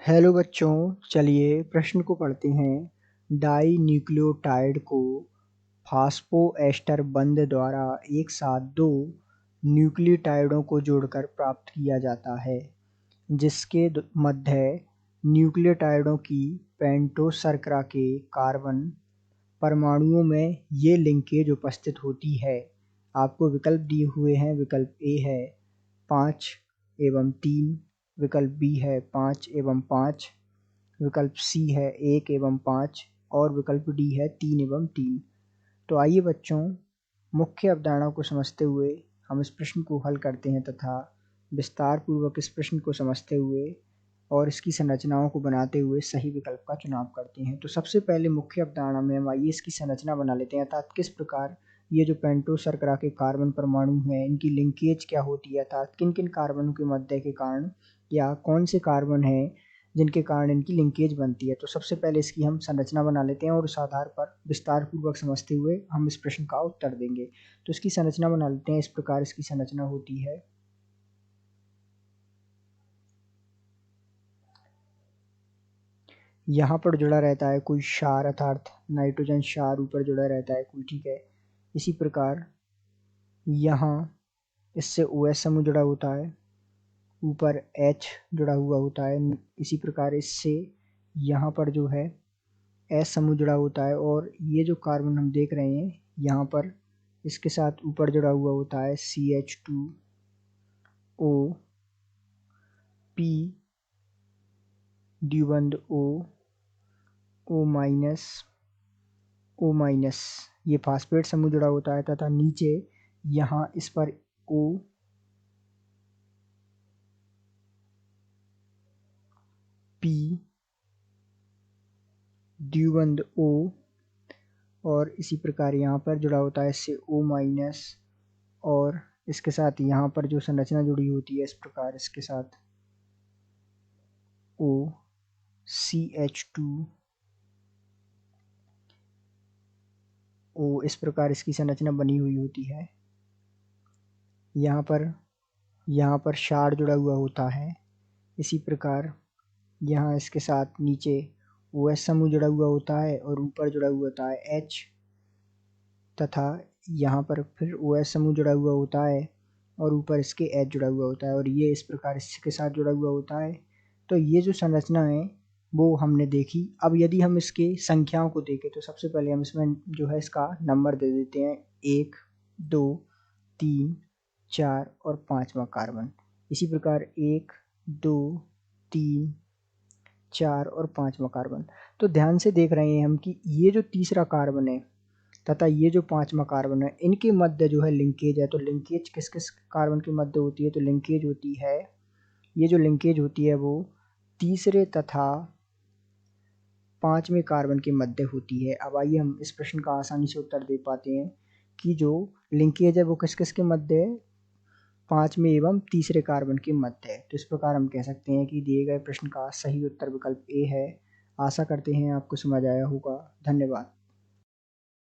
Hello बच्चों, चलिए प्रश्न को पढ़ते हैं। डाई न्यूक्लियोटाइड को फास्फोएस्टर बंध द्वारा एक साथ दो न्यूक्लियोटाइडों को जोड़कर प्राप्त किया जाता है, जिसके मध्य न्यूक्लियोटाइडों की पेंटोस शर्करा के कार्बन परमाणुओं में ये लिंकेज उपस्थित होती है। आपको विकल्प दिए हुए हैं। विकल्प ए है 5 एवं 3, विकल्प बी है 5 एवं 5, विकल्प सी है 1 एवं 5 और विकल्प डी है 3 एवं 3। तो आइए बच्चों, मुख्य अवधारणा को समझते हुए हम इस प्रश्न को हल करते हैं तथा विस्तार पूर्वक इस प्रश्न को समझते हुए और इसकी संरचनाओं को बनाते हुए सही विकल्प का चुनाव करते हैं। तो सबसे पहले मुख्य अवधारणा में हम आइए इसकी संरचना बना लेते हैं, अर्थात किस प्रकार ये जो पेंटोस शर्करा के कार्बन परमाणु हैं इनकी लिंकेज क्या होती है, अर्थात किन किन कार्बनों के मध्य के कारण या कौन से कार्बन हैं जिनके कारण इनकी लिंकेज बनती है। तो सबसे पहले इसकी हम संरचना बना लेते हैं और उस आधार पर विस्तार पूर्वक समझते हुए हम इस प्रश्न का उत्तर देंगे। तो इसकी संरचना बना लेते हैं। इस प्रकार इसकी संरचना होती है। यहाँ पर जुड़ा रहता है कोई क्षार, अर्थात नाइट्रोजन क्षार ऊपर जुड़ा रहता है कोई, ठीक है। इसी प्रकार यहाँ इससे OH समूह जुड़ा होता है, ऊपर H जुड़ा हुआ होता है। इसी प्रकार इससे यहाँ पर जो है S समूह जुड़ा होता है और ये जो कार्बन हम देख रहे हैं यहाँ पर इसके साथ ऊपर जुड़ा हुआ होता है CH2O, P द्विबंध O माइनस, ये फास्फेट समूह जुड़ा होता है तथा नीचे यहाँ इस पर O, P द्विबंध O और इसी प्रकार यहाँ पर जुड़ा होता है इससे O- और इसके साथ यहाँ पर जो संरचना जुड़ी होती है इस प्रकार इसके साथ O CH2O, इस प्रकार इसकी संरचना बनी हुई होती है। यहाँ पर क्षार जुड़ा हुआ होता है। इसी प्रकार यहाँ इसके साथ नीचे OH समूह जुड़ा हुआ होता है और ऊपर जुड़ा हुआ होता है H, तथा यहाँ पर फिर OH समूह जुड़ा हुआ होता है और ऊपर इसके H जुड़ा हुआ होता है और ये इस प्रकार इसके साथ जुड़ा हुआ होता है। तो ये जो संरचना है वो हमने देखी। अब यदि हम इसके संख्याओं को देखें तो सबसे पहले हम इसमें जो है इसका नंबर दे देते हैं 1, 2, 3, 4 और 5वां कार्बन। इसी प्रकार 1, 2, 3, 4 और 5वां कार्बन। तो ध्यान से देख रहे हैं हम कि ये जो तीसरा कार्बन है तथा ये जो 5वां कार्बन है इनके मध्य जो है लिंकेज है। तो लिंकेज किस किस कार्बन के मध्य होती है? तो लिंकेज होती है, ये जो लिंकेज होती है वो तीसरे तथा 5वें कार्बन के मध्य होती है। अब आइए हम इस प्रश्न का आसानी से उत्तर दे पाते हैं कि जो लिंकेज है वो किस किस के मध्य है? 5वें एवं तीसरे कार्बन के मध्य है। तो इस प्रकार हम कह सकते हैं कि दिए गए प्रश्न का सही उत्तर विकल्प ए है। आशा करते हैं आपको समझ आया होगा। धन्यवाद।